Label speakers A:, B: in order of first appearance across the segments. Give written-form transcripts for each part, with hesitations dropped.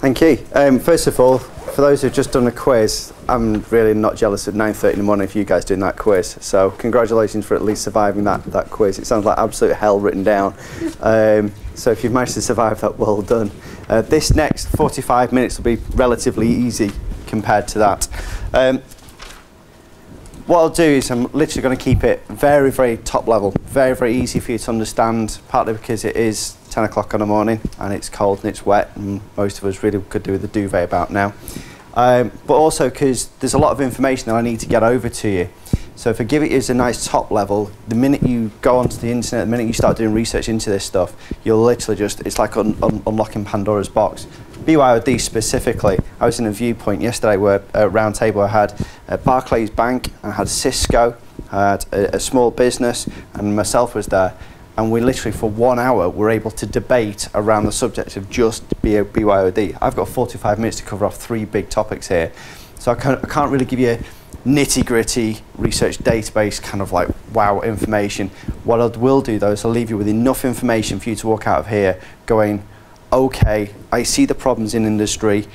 A: Thank you. First of all, for those who've just done a quiz, I'm really not jealous at 9:30 in the morning for you guys doing that quiz. So congratulations for at least surviving that quiz. It sounds like absolute hell written down. So if you've managed to survive that, well done. This next 45 minutes will be relatively easy compared to that. What I'll do is I'm literally going to keep it very, very top level, very, very easy for you to understand, partly because it is 10 o'clock in the morning and it's cold and it's wet and most of us really could do with a duvet about now. But also because there's a lot of information that I need to get over to you. So if I give it you as a nice top level, the minute you go onto the internet, the minute you start doing research into this stuff, you'll literally just, it's like unlocking Pandora's box. BYOD specifically, I was in a Viewpoint yesterday where a round table I had Barclays Bank, I had Cisco, I had a small business, and myself was there. And we literally, for 1 hour, were able to debate around the subject of just BYOD. I've got 45 minutes to cover off 3 big topics here. So I can't really give you nitty-gritty research database kind of like wow information. What I will do though is I'll leave you with enough information for you to walk out of here going, okay, I see the problems in industry,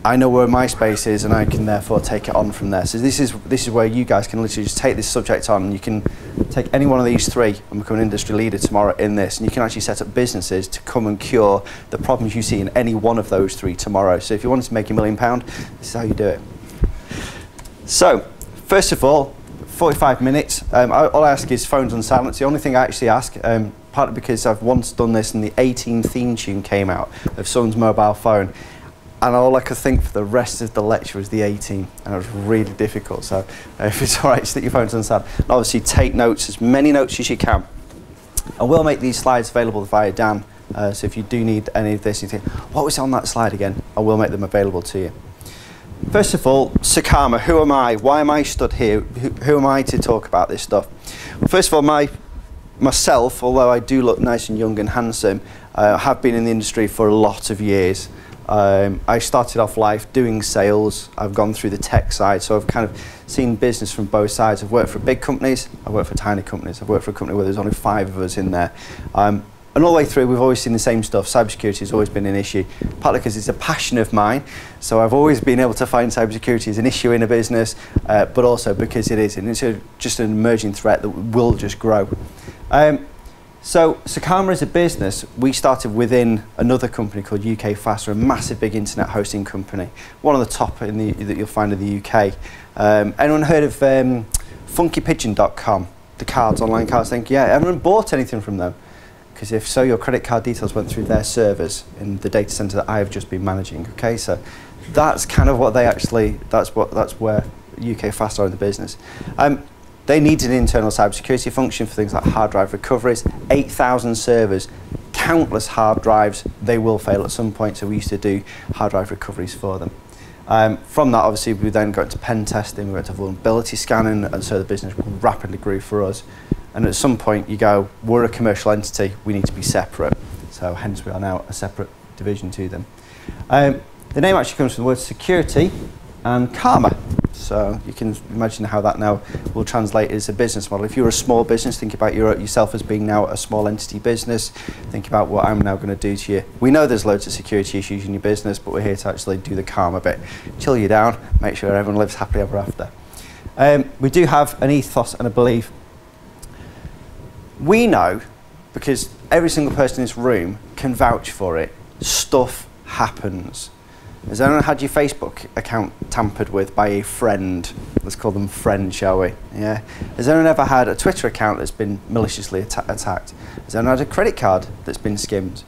A: I know where my space is, and I can therefore take it on from there. So this is where you guys can literally just take this subject on, and you can take any one of these 3 and become an industry leader tomorrow in this, and you can actually set up businesses to come and cure the problems you see in any one of those 3 tomorrow. So if you wanted to make £1 million, this is how you do it. So first of all, 45 minutes. All I ask is phones on silent. It's the only thing I actually ask, partly because I've once done this and the 18 theme tune came out of someone's mobile phone. And all I could think for the rest of the lecture was the 18, and it was really difficult. So if it's all right, stick your phones on silent. And obviously take notes, as many notes as you can. I will make these slides available via Dan, so if you do need any of this, you think, what was on that slide again? I will make them available to you. First of all, Secarma, who am I? Why am I stood here? Who am I to talk about this stuff? Well, first of all, myself, although I do look nice and young and handsome, have been in the industry for a lot of years. I started off life doing sales. I've gone through the tech side, so I've kind of seen business from both sides. I've worked for big companies, I've worked for tiny companies, I've worked for a company where there's only 5 of us in there. And all the way through, we've always seen the same stuff. Cybersecurity has always been an issue, partly because it's a passion of mine. So I've always been able to find cybersecurity as an issue in a business, but also because it is, and it's just an emerging threat that will just grow. So Secarma is a business. We started within another company called UK Faster, a massive big internet hosting company, one of the top that you'll find in the UK. Anyone heard of funkypigeon.com, the cards, online cards thing? Yeah, everyone bought anything from them? Because if so, your credit card details went through their servers in the data center that I've just been managing. Okay, so that's kind of what they actually, that's where UK Fast are in the business. They needed an internal cybersecurity function for things like hard drive recoveries, 8,000 servers, countless hard drives. They will fail at some point, so we used to do hard drive recoveries for them. From that, obviously, we then got into pen testing, we went to vulnerability scanning, and so the business rapidly grew for us. And at some point, you go, we're a commercial entity, we need to be separate. So hence, we are now a separate division to them. The name actually comes from the word security and karma. So you can imagine how that now will translate as a business model. If you're a small business, think about yourself as being now a small entity business. Think about what I'm now going to do to you. We know there's loads of security issues in your business, but we're here to actually do the karma bit. Chill you down, make sure everyone lives happily ever after. We do have an ethos and a belief. We know, because every single person in this room can vouch for it, stuff happens. Has anyone had your Facebook account tampered with by a friend? Let's call them friends, shall we? Yeah. Has anyone ever had a Twitter account that's been maliciously attacked? Has anyone had a credit card that's been skimmed?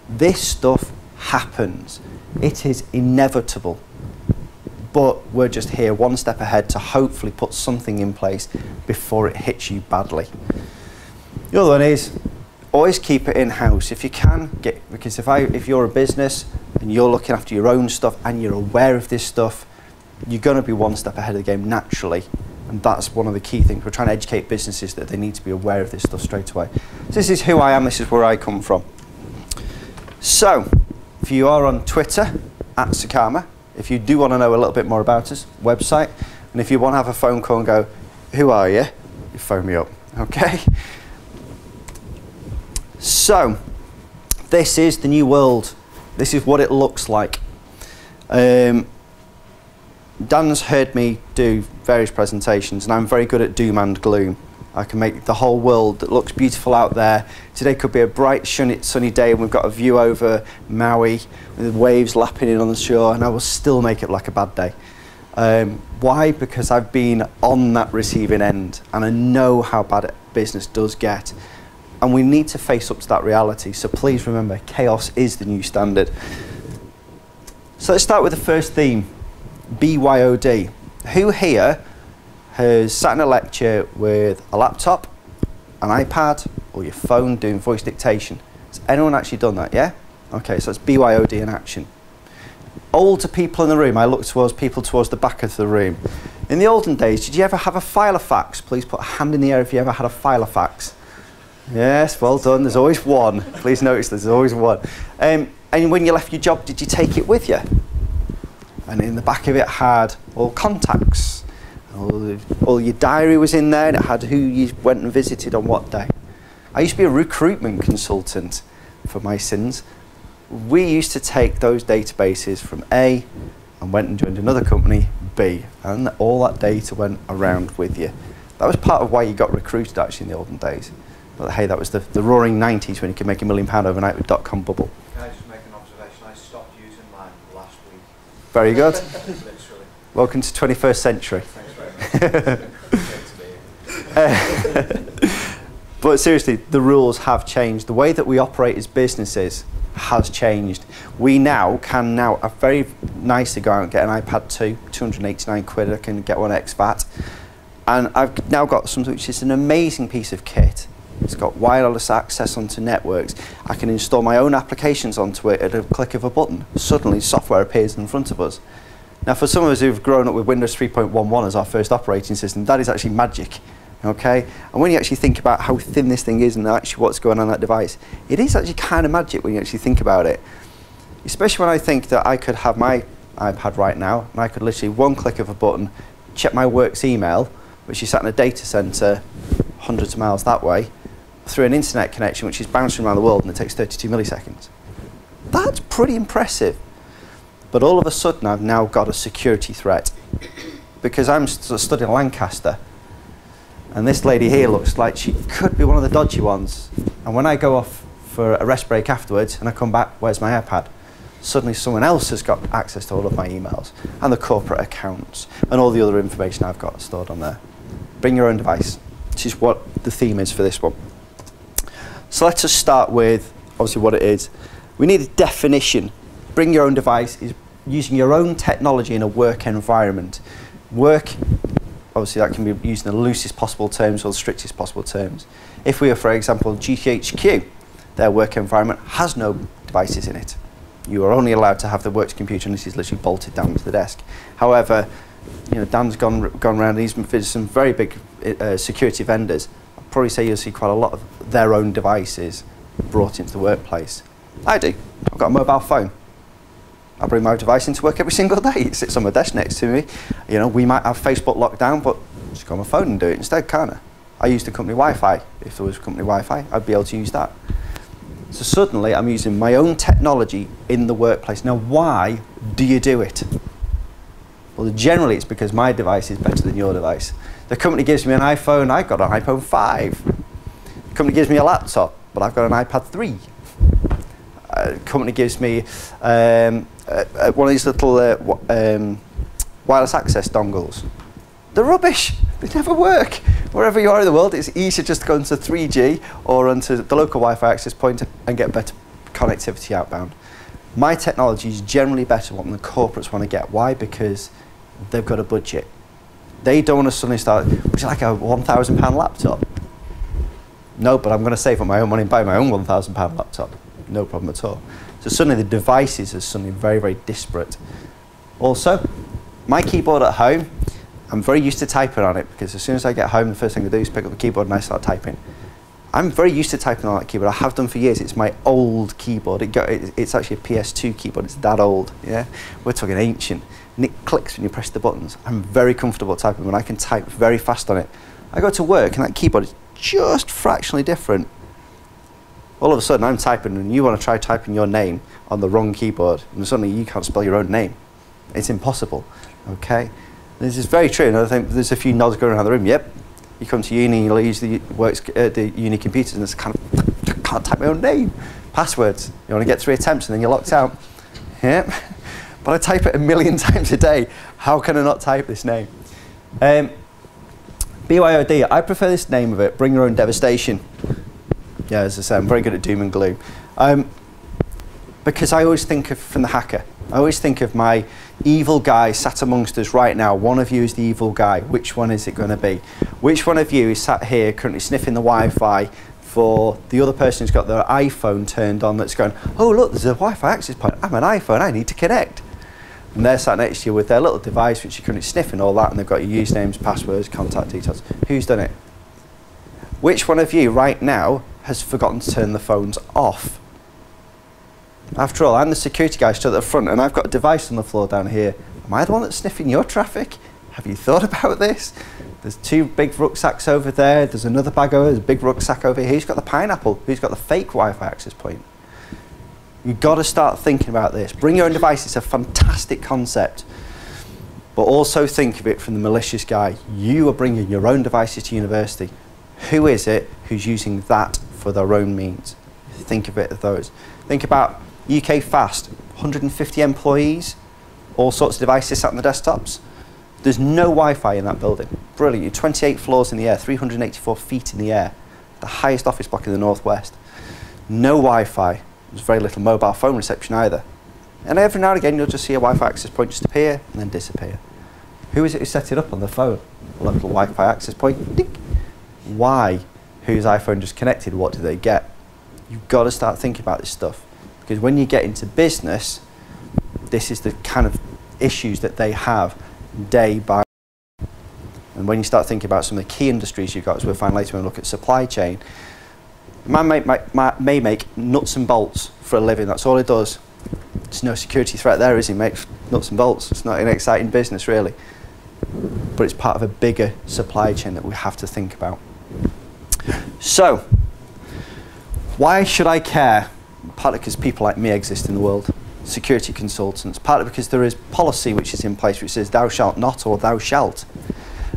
A: This stuff happens. It is inevitable. But we're just here one step ahead to hopefully put something in place before it hits you badly. The other one is always keep it in-house if you can. Because if you're a business and you're looking after your own stuff and you're aware of this stuff, you're going to be one step ahead of the game naturally. And that's one of the key things. We're trying to educate businesses that they need to be aware of this stuff straight away. So this is who I am, this is where I come from. So, if you are on Twitter, @Secarma, if you do want to know a little bit more about us, website, and if you want to have a phone call and go, who are you? You phone me up, okay? So, this is the new world This is what it looks like. Dan's heard me do various presentations, and I'm very good at doom and gloom. I can make the whole world that looks beautiful out there. Today could be a bright, sunny day, and we've got a view over Maui with the waves lapping in on the shore, and I will still make it like a bad day. Why? Because I've been on that receiving end, and I know how bad business does get. And we need to face up to that reality. So please remember, chaos is the new standard. So let's start with the first theme, BYOD. Who here has sat in a lecture with a laptop, an iPad, or your phone doing voice dictation? Has anyone actually done that, yeah? Okay, so it's BYOD in action. Older people in the room, I look towards people towards the back of the room. In the olden days, did you ever have a filofax? Please put a hand in the air if you ever had a filofax. Yes, well done, there's always one. Please notice there's always one. And when you left your job, did you take it with you? And in the back of it had all contacts. All your diary was in there, and it had who you went and visited on what day. I used to be a recruitment consultant for my sins. We used to take those databases from A and went and joined another company, B, and all that data went around with you. That was part of why you got recruited actually in the olden days. But hey, that was the roaring 90s when you could make £1 million overnight with .com bubble.
B: Can I just make an observation? I stopped using mine last week.
A: Very good.
B: Literally.
A: Welcome to 21st century.
B: Thanks very much.
A: But seriously, the rules have changed. The way that we operate as businesses has changed. We now can very nicely go out and get an iPad 2, 289 quid, I can get one ex-VAT. And I've now got something which is an amazing piece of kit. It's got wireless access onto networks. I can install my own applications onto it at a click of a button. Suddenly software appears in front of us. Now for some of us who've grown up with Windows 3.11 as our first operating system, that is actually magic. Okay? And when you actually think about how thin this thing is and actually what's going on that device, it is actually kind of magic when you actually think about it. Especially when I think that I could have my iPad right now, and I could literally one click of a button, check my work's email, which is sat in a data center hundreds of miles that way, through an internet connection which is bouncing around the world, and it takes 32 milliseconds. That's pretty impressive. But all of a sudden I've now got a security threat, because I'm studying Lancaster, and this lady here looks like she could be one of the dodgy ones. And when I go off for a rest break afterwards and I come back, where's my iPad? Suddenly someone else has got access to all of my emails and the corporate accounts and all the other information I've got stored on there. Bring your own device, which is what the theme is for this one. So let's just start with obviously what it is. We need a definition. Bring your own device is using your own technology in a work environment. Work, obviously that can be used in the loosest possible terms or the strictest possible terms. If we are, for example, GCHQ, their work environment has no devices in it. You are only allowed to have the works computer, and this is literally bolted down to the desk. However, you know, Dan's gone around, he's been visiting some very big security vendors. I'd probably say you'll see quite a lot of their own devices brought into the workplace. I do. I've got a mobile phone. I bring my device into work every single day. It sits on my desk next to me. You know, we might have Facebook locked down, but just go on my phone and do it instead, can't I? I use the company Wi-Fi. If there was company Wi-Fi, I'd be able to use that. So suddenly, I'm using my own technology in the workplace. Now, why do you do it? Well, generally, it's because my device is better than your device. The company gives me an iPhone, I've got an iPhone 5. The company gives me a laptop, but I've got an iPad 3. The company gives me one of these little wireless access dongles. They're rubbish. They never work. Wherever you are in the world, it's easier just to go into 3G or onto the local Wi-Fi access point and get better connectivity outbound. My technology is generally better than the corporates want to get. Why? Because they've got a budget. They don't want to suddenly start, would you like a £1,000 laptop? No, but I'm going to save up my own money and buy my own £1,000 laptop. No problem at all. So suddenly the devices are suddenly very, very disparate. Also, my keyboard at home, I'm very used to typing on it, because as soon as I get home, the first thing I do is pick up the keyboard and I start typing. I'm very used to typing on that keyboard. I have done for years. It's my old keyboard. It's actually a PS2 keyboard. It's that old. Yeah, we're talking ancient. And it clicks when you press the buttons. I'm very comfortable typing when I can type very fast on it. I go to work and that keyboard is just fractionally different. All of a sudden I'm typing and you want to try typing your name on the wrong keyboard and suddenly you can't spell your own name. It's impossible, okay? This is very true, and I think there's a few nods going around the room. Yep, you come to uni, you'll use the uni computers and it's kind of, I can't type my own name. Passwords, you only get 3 attempts and then you're locked out. Yep, but I type it 1 million times a day. How can I not type this name? BYOD, I prefer this name of it, bring your own devastation. Yeah, as I say, I'm very good at doom and gloom. Because I always think of, from the hacker, I always think of my evil guy sat amongst us right now. One of you is the evil guy. Which one is it going to be? Which one of you is sat here currently sniffing the Wi-Fi for the other person who's got their iPhone turned on that's going, oh look, there's a Wi-Fi access point. I'm an iPhone, I need to connect. And they're sat next to you with their little device which you're currently sniffing all that, and they've got your usernames, passwords, contact details. Who's done it? Which one of you right now has forgotten to turn the phones off? After all, I'm the security guy stood at the front and I've got a device on the floor down here. Am I the one that's sniffing your traffic? Have you thought about this? There's 2 big rucksacks over there. There's another bag over there. There's a big rucksack over here. Who's got the pineapple? Who's got the fake Wi-Fi access point? You've got to start thinking about this. Bring your own device. It's a fantastic concept. But also think of it from the malicious guy. You are bringing your own devices to university. Who is it who's using that for their own means? Think of it as those. Think about UK Fast, 150 employees, all sorts of devices sat on the desktops. There's no Wi-Fi in that building. Brilliant. You're 28 floors in the air, 384 feet in the air, the highest office block in the Northwest. No Wi-Fi. There's very little mobile phone reception either. And every now and again you'll just see a Wi-Fi access point just appear and then disappear. Who is it who set it up on the phone? A local Wi-Fi access point. Ding. Why? Whose iPhone just connected? What do they get? You've got to start thinking about this stuff. Because when you get into business, this is the kind of issues that they have day by day. And when you start thinking about some of the key industries you've got, as we'll find later when we look at supply chain, a man may make nuts and bolts for a living. That's all he does. There's no security threat there, is he? Makes nuts and bolts. It's not an exciting business, really. But it's part of a bigger supply chain that we have to think about. So, why should I care? Partly because people like me exist in the world, security consultants. Partly because there is policy which is in place which says thou shalt not or thou shalt.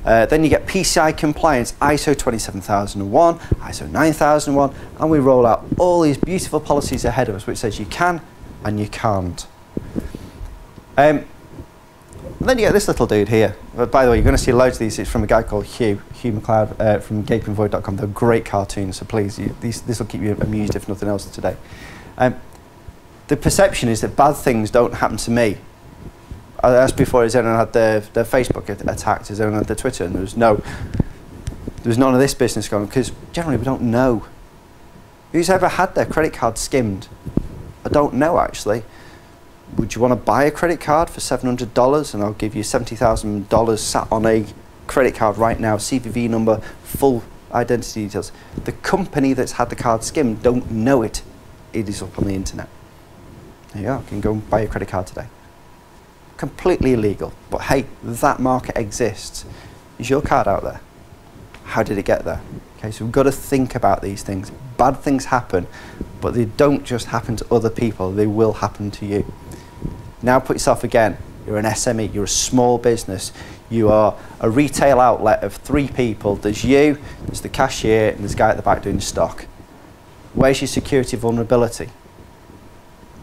A: Then you get PCI compliance, ISO 27001, ISO 9001, and we roll out all these beautiful policies ahead of us which says you can and you can't. And then you get this little dude here. By the way, you're going to see loads of these. It's from a guy called Hugh McLeod from gapingvoid.com. They're great cartoons, so please, this will keep you amused if nothing else today. The perception is that bad things don't happen to me. I asked before, has anyone had their Facebook attacked? Has anyone had their Twitter? And there was none of this business going on, because generally we don't know. Who's ever had their credit card skimmed? I don't know, actually. Would you want to buy a credit card for $700 and I'll give you $70,000 sat on a credit card right now, CVV number, full identity details. The company that's had the card skimmed don't know it. It is up on the internet. There you are, you can go and buy a credit card today. Completely illegal, but hey, that market exists. Is your card out there? How did it get there? Okay, so we've got to think about these things. Bad things happen, but they don't just happen to other people, they will happen to you. Now put yourself again, you're an SME, you're a small business, you are a retail outlet of 3 people. There's you, there's the cashier, and there's a guy at the back doing stock. Where's your security vulnerability?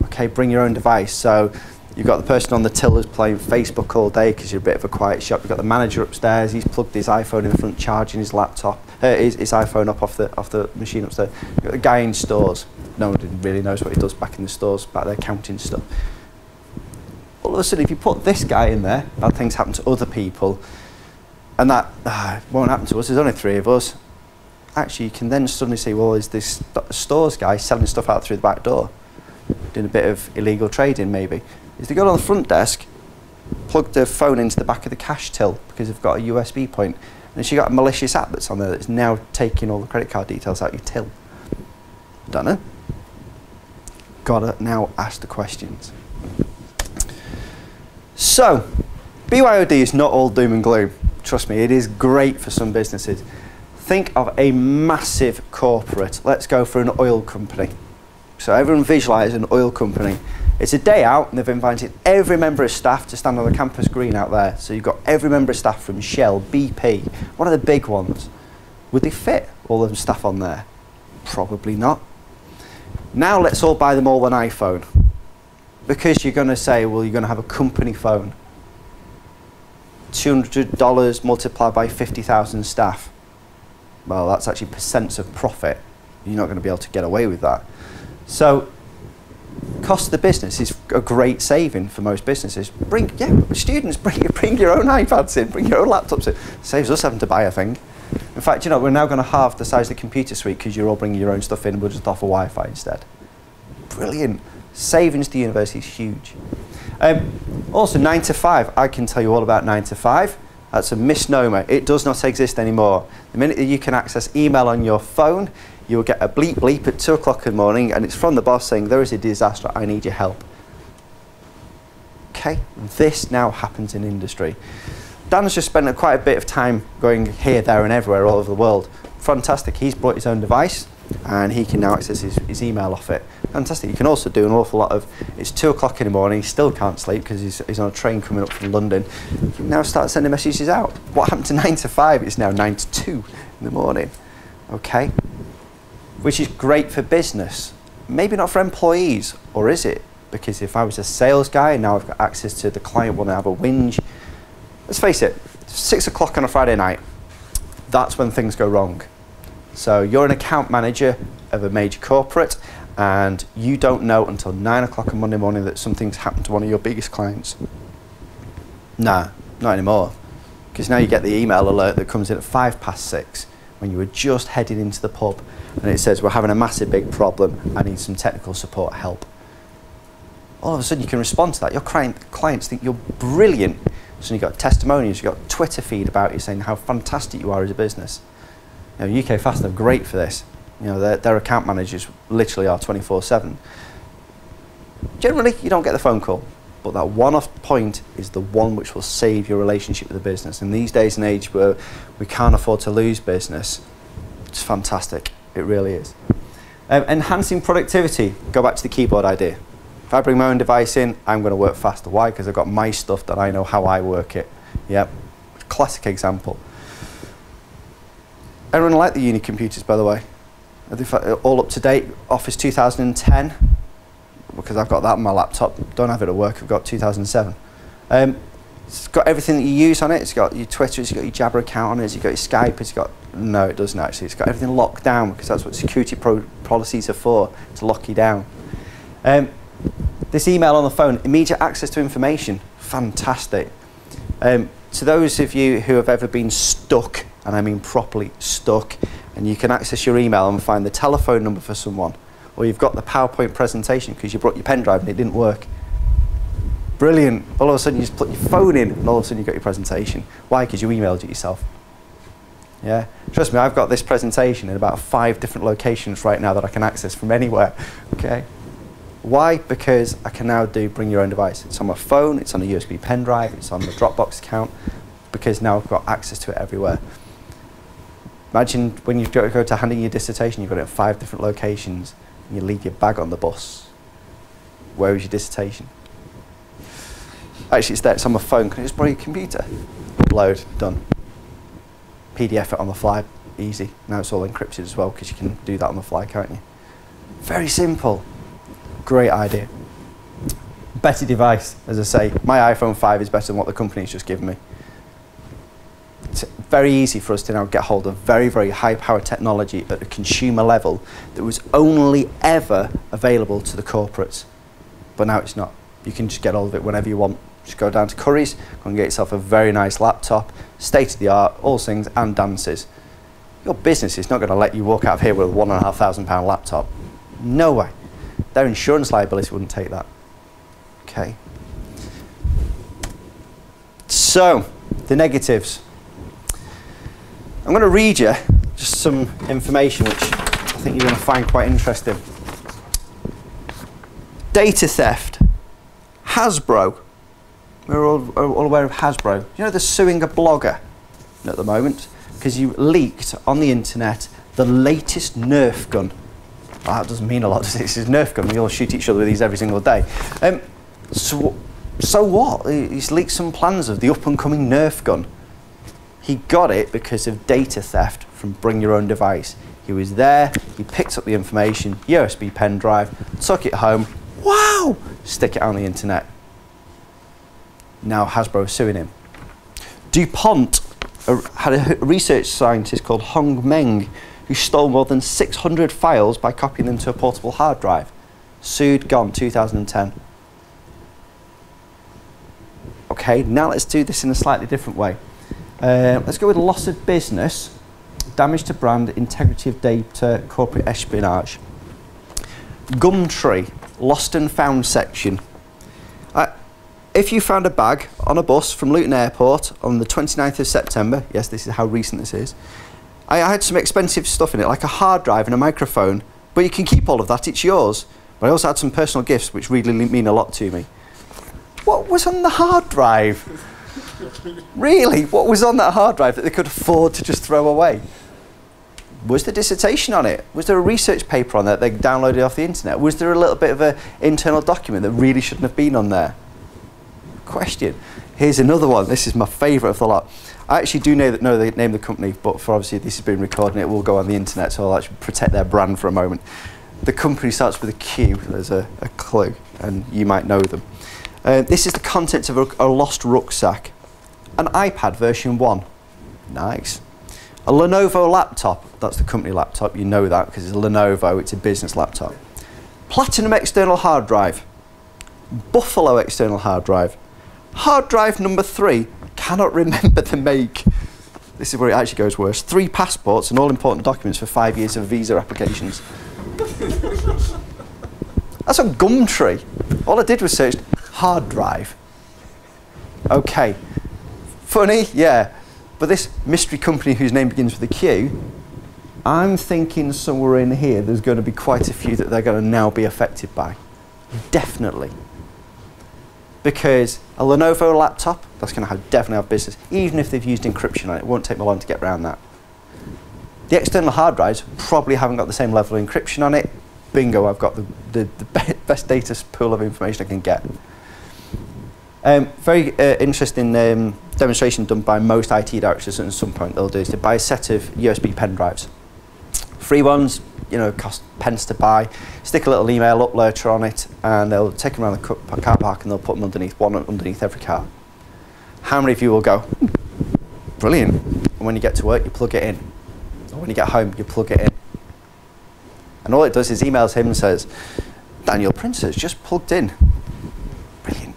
A: Okay, bring your own device. So you've got the person on the tillers playing Facebook all day because you're a bit of a quiet shop. You've got the manager upstairs, he's plugged his iPhone in front, charging his laptop, his iPhone up off the machine upstairs. You've got the guy in stores. No one really knows what he does back in the stores, back there counting stuff. All of a sudden, if you put this guy in there, bad things happen to other people, and that won't happen to us, there's only 3 of us. Actually, you can then suddenly say, well, is this stores guy selling stuff out through the back door? Doing a bit of illegal trading, maybe. Is the girl on the front desk plugged her phone into the back of the cash till because they've got a USB point, and she got a malicious app that's on there that's now taking all the credit card details out your till? Don't know. Gotta now ask the questions. So, BYOD is not all doom and gloom. Trust me, it is great for some businesses. think of a massive corporate. Let's go for an oil company. So everyone visualise an oil company. It's a day out and they've invited every member of staff to stand on the campus green out there. So you've got every member of staff from Shell, BP, one of the big ones. Would they fit all of them staff on there? Probably not. Now let's all buy them all an iPhone. Because you're going to say, well, you're going to have a company phone. $200 multiplied by 50,000 staff. Well, that's actually percents of profit. You're not going to be able to get away with that. So, cost of the business is a great saving for most businesses. Students, bring your own iPads in, bring your own laptops in. Saves us having to buy a thing. In fact, we're now going to halve the size of the computer suite because you're all bringing your own stuff in. We'll just offer Wi-Fi instead. Brilliant. Savings to the university is huge. Also, 9 to 5. I can tell you all about 9 to 5. That's a misnomer. It does not exist anymore. The minute that you can access email on your phone, you will get a bleep bleep at 2 o'clock in the morning, and it's from the boss saying, there is a disaster, I need your help. Okay, this now happens in industry. Dan's just spent quite a bit of time going here, there and everywhere all over the world. Fantastic, he's brought his own device, and he can now access his email off it. Fantastic, you can also do an awful lot of, it's 2 o'clock in the morning, he still can't sleep because he's on a train coming up from London. You can now start sending messages out. What happened to 9 to 5? It's now 9 to 2 in the morning, okay? Which is great for business. Maybe not for employees, or is it? Because if I was a sales guy and now I've got access to the client, want to have a whinge. Let's face it, 6 o'clock on a Friday night, that's when things go wrong. So you're an account manager of a major corporate and you don't know until 9 o'clock on Monday morning that something's happened to one of your biggest clients. Nah, not anymore. Because now you get the email alert that comes in at 6:05 when you were just heading into the pub and it says, we're having a massive big problem, I need some technical support help. All of a sudden you can respond to that. Your clients think you're brilliant. So you've got testimonials, you've got Twitter feed about you saying how fantastic you are as a business. UK Fast are great for this. Their account managers literally are 24/7. Generally, you don't get the phone call, but that one-off point is the one which will save your relationship with the business. In these days and age where we can't afford to lose business, it's fantastic. It really is. Enhancing productivity. Go back to the keyboard idea. If I bring my own device in, I'm going to work faster. Why? Because I've got my stuff that I know how I work it. Yep. Classic example. Everyone like the uni computers, by the way. Are they all up to date? Office 2010, because I've got that on my laptop. Don't have it at work. I've got 2007. It's got everything that you use on it. It's got your Twitter. It's got your Jabber account on it. It's got your Skype. It's got no, it doesn't actually. It's got everything locked down because that's what security policies are for, to lock you down. This email on the phone, immediate access to information, fantastic. To those of you who have ever been stuck, and I mean properly stuck, and you can access your email and find the telephone number for someone, or you've got the PowerPoint presentation because you brought your pen drive and it didn't work. Brilliant. All of a sudden you just put your phone in and all of a sudden you got your presentation. Why? Because you emailed it yourself. Yeah. Trust me, I've got this presentation in about 5 different locations right now that I can access from anywhere. Okay. Why? Because I can now bring your own device. It's on my phone, it's on a USB pen drive, it's on the Dropbox account, because now I've got access to it everywhere. Imagine when you go to handing your dissertation, you've got it at 5 different locations, and you leave your bag on the bus. Where is your dissertation? Actually, it's there, it's on my phone. Can I just borrow your computer? Upload, done. PDF it on the fly, easy. Now it's all encrypted as well, because you can do that on the fly, can't you? Very simple. Great idea. Better device, as I say. My iPhone 5 is better than what the company's just given me. It's very easy for us to now get hold of very, very high-powered technology at a consumer level that was only ever available to the corporates. But now it's not. You can just get hold of it whenever you want. Just go down to Curry's, go and get yourself a very nice laptop, state-of-the-art, all sings and dances. Your business is not going to let you walk out of here with a £1,500 laptop. No way. Their insurance liability wouldn't take that. Okay. So, the negatives. I'm going to read you just some information which I think you're going to find quite interesting. Data theft. Hasbro. We're all aware of Hasbro. You know they're suing a blogger at the moment because you leaked on the internet the latest Nerf gun. Well, that doesn't mean a lot, does it? It's a Nerf gun. We all shoot each other with these every single day. So what? He's leaked some plans of the up-and-coming Nerf gun. He got it because of data theft from Bring Your Own Device. He was there, he picked up the information, USB pen drive, took it home, wow, stick it on the internet. Now Hasbro is suing him. DuPont had a research scientist called Hong Meng who stole more than 600 files by copying them to a portable hard drive. Sued, gone, 2010. Okay, now let's do this in a slightly different way. Let's go with loss of business, damage to brand, integrity of data, corporate espionage. Gumtree, lost and found section. If you found a bag on a bus from Luton Airport on the 29th of September, yes, this is how recent this is, I had some expensive stuff in it, like a hard drive and a microphone, but you can keep all of that, it's yours. But I also had some personal gifts which really mean a lot to me. What was on the hard drive? Really, what was on that hard drive that they could afford to just throw away? Was there dissertation on it? Was there a research paper on that they downloaded off the internet? Was there a little bit of an internal document that really shouldn't have been on there? Question. Here's another one. This is my favourite of the lot. I actually do know the name of the company, but for obviously this has been recorded and it will go on the internet, so I'll actually protect their brand for a moment. The company starts with a Q. There's a clue, and you might know them. This is the contents of a lost rucksack. An iPad version 1. Nice. A Lenovo laptop. That's the company laptop. You know that because it's a Lenovo. It's a business laptop. Platinum external hard drive. Buffalo external hard drive. Hard drive number 3. Cannot remember the make. This is where it actually goes worse. 3 passports and all important documents for 5 years of visa applications. That's on Gumtree. All I did was search hard drive. Okay. Funny, yeah. But this mystery company whose name begins with a Q, I'm thinking somewhere in here there's going to be quite a few that they're going to now be affected by. Definitely. Because a Lenovo laptop, that's going to definitely have business. Even if they've used encryption on it, it won't take me long to get around that. The external hard drives probably haven't got the same level of encryption on it. Bingo, I've got the best data pool of information I can get. Very interesting demonstration done by most IT directors at some point they'll do is to buy a set of USB pen drives. Free ones, you know, cost pence to buy. Stick a little email uploader on it and they'll take them around the car park and they'll put them underneath, one underneath every car. How many of you will go, brilliant, and when you get to work you plug it in. Or when you get home you plug it in. And all it does is emails him and says, Daniel Printer's just plugged in. Brilliant.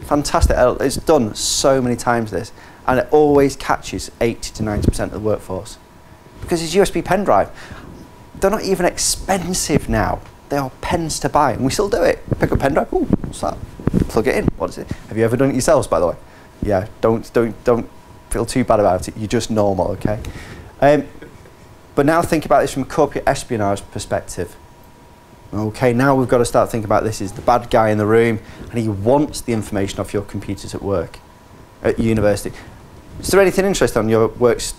A: Fantastic. It's done so many times this, and it always catches 80 to 90% of the workforce. Because it's USB pen drive. They're not even expensive now. They are pens to buy, and we still do it. Pick up a pen drive, ooh, what's that? Plug it in, what is it? Have you ever done it yourselves, by the way? Yeah, don't feel too bad about it. You're just normal, okay? But now think about this from a corporate espionage perspective. Okay, now we've got to start thinking about this is the bad guy in the room and he wants the information off your computers at work, at university. Is there anything interesting on your works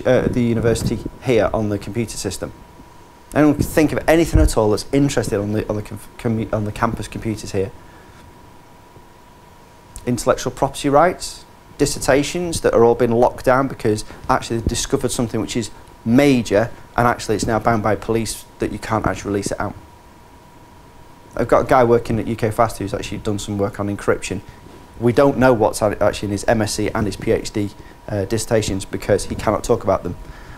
A: at the university here on the computer system? Anyone can think of anything at all that's interesting on the campus computers here? Intellectual property rights, dissertations that are all been locked down because actually they've discovered something which is major and actually it's now bound by police that you can't actually release it out. I've got a guy working at UK Fast who's actually done some work on encryption. We don't know what's actually in his MSc and his PhD dissertations because he cannot talk about them.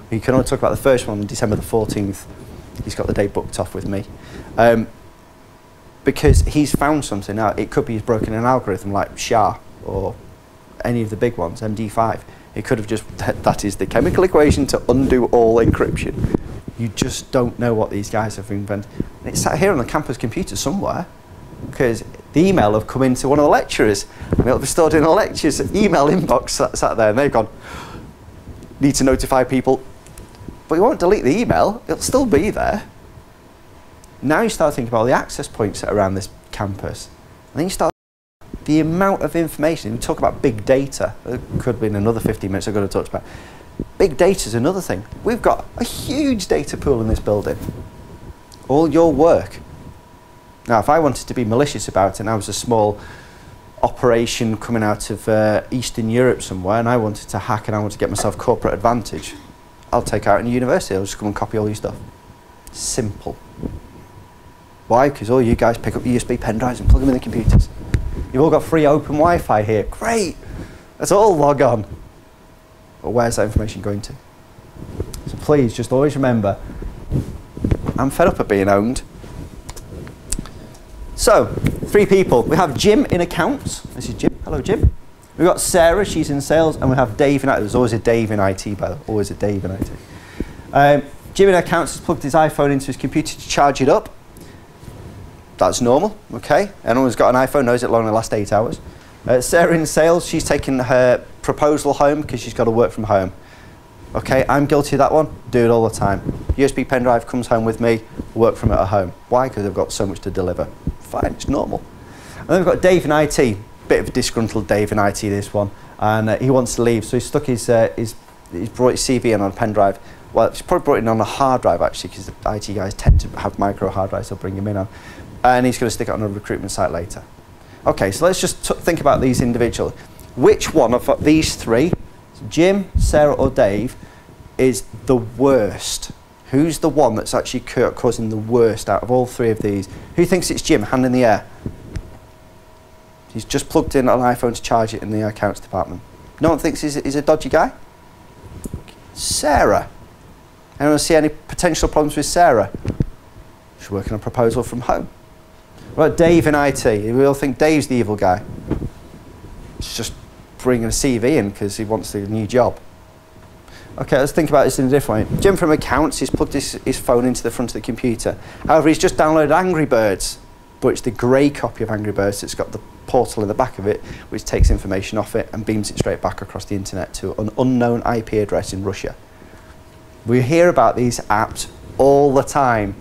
A: He can only talk about the first one on December the 14th. He's got the day booked off with me. Because he's found something now. It could be he's broken an algorithm like SHA or any of the big ones, MD5. It could have just, that is the chemical equation to undo all encryption. You just don't know what these guys have invented. And it's sat here on the campus computer somewhere because the email have come into one of the lecturers and it'll be stored in a lecturer's email inbox sat there and they've gone, need to notify people. But you won't delete the email, it'll still be there. Now you start thinking about all the access points that are around this campus. And then you start the amount of information. We talk about big data. It could have been another 15 minutes I've got to talk about. Big data is another thing. We've got a huge data pool in this building. All your work. Now, if I wanted to be malicious about it and I was a small operation coming out of Eastern Europe somewhere and I wanted to hack and I wanted to get myself corporate advantage, I'll take out in a university. I'll just come and copy all your stuff. Simple. Why? Because all you guys pick up USB pen drives and plug them in the computers. You've all got free open Wi-Fi here. Great. Let's all log on. But where's that information going to? So please just always remember, I'm fed up of being owned. So, 3 people. We have Jim in accounts. This is Jim. Hello, Jim. We've got Sarah, she's in sales, and we have Dave in IT. There's always a Dave in IT, by the way. Always a Dave in IT. Jim in accounts has plugged his iPhone into his computer to charge it up. That's normal, okay? Anyone who's got an iPhone knows it'll only last 8 hours. Sarah in sales, she's taken her proposal home because she's got to work from home. Okay, I'm guilty of that one. Do it all the time. USB pen drive comes home with me, work from it at home. Why? Because I've got so much to deliver. Fine, it's normal. And then we've got Dave in IT. Bit of a disgruntled Dave in IT, this one. And he wants to leave, so he's stuck he's brought his CV in on a pen drive. Well, he's probably brought it in on a hard drive, actually, because the IT guys tend to have micro hard drives they'll bring him in on. And he's going to stick it on a recruitment site later. Okay, so let's just think about these individuals. Which one of these 3, Jim, Sarah or Dave, is the worst? Who's the one that's actually causing the worst out of all 3 of these? Who thinks it's Jim? Hand in the air. He's just plugged in an iPhone to charge it in the accounts department. No one thinks he's a dodgy guy? Sarah. Anyone see any potential problems with Sarah? She's working on a proposal from home. Right, Dave in IT. We all think Dave's the evil guy. He's just bringing a CV in because he wants a new job. Okay, let's think about this in a different way. Jim from accounts, he's plugged his phone into the front of the computer. However, he's just downloaded Angry Birds, but it's the grey copy of Angry Birds that's got the portal in the back of it, which takes information off it and beams it straight back across the internet to an unknown IP address in Russia. We hear about these apps all the time.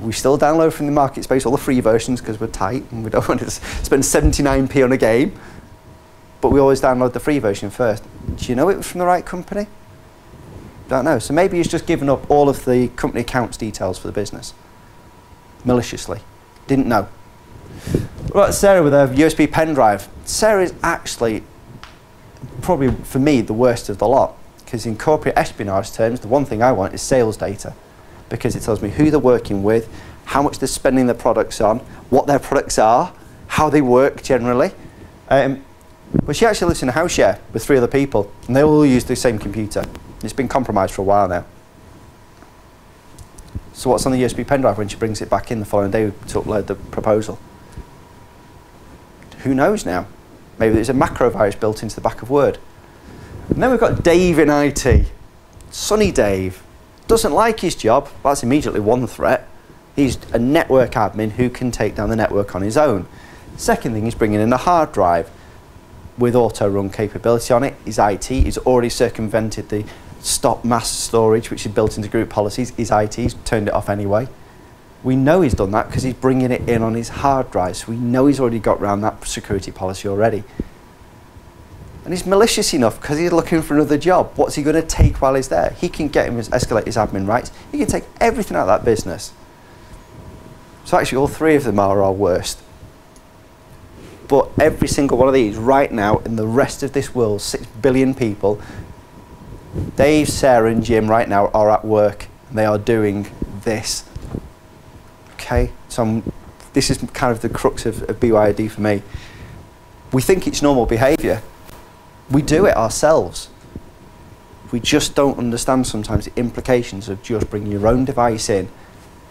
A: We still download from the market space all the free versions because we're tight and we don't want to spend 79p on a game. But we always download the free version first. Do you know it was from the right company? Don't know. So maybe he's just given up all of the company accounts details for the business. Maliciously. Didn't know. Right, Sarah with a USB pen drive. Sarah is actually probably, for me, the worst of the lot. Because in corporate espionage terms, the one thing I want is sales data. Because it tells me who they're working with, how much they're spending their products on, what their products are, how they work generally. But she actually lives in a house share with 3 other people, and they all use the same computer. It's been compromised for a while now. So what's on the USB pen drive when she brings it back in the following day to upload the proposal? Who knows now? Maybe there's a macro virus built into the back of Word. And then we've got Dave in IT. Sunny Dave. Doesn't like his job. That's immediately one threat. He's a network admin who can take down the network on his own. Second thing, he's bringing in a hard drive with auto-run capability on it. His IT. He's already circumvented the stop mass storage, which is built into group policies. His IT. He's turned it off anyway. We know he's done that because he's bringing it in on his hard drive. So we know he's already got around that security policy already. And he's malicious enough because he's looking for another job. What's he going to take while he's there? He can get him escalate his admin rights. He can take everything out of that business. So actually all 3 of them are our worst. But every single one of these right now in the rest of this world, 6 billion people, Dave, Sarah and Jim right now are at work and they are doing this. Okay, so this is kind of the crux of BYOD for me. We think it's normal behaviour. We do it ourselves. We just don't understand sometimes the implications of just bringing your own device in,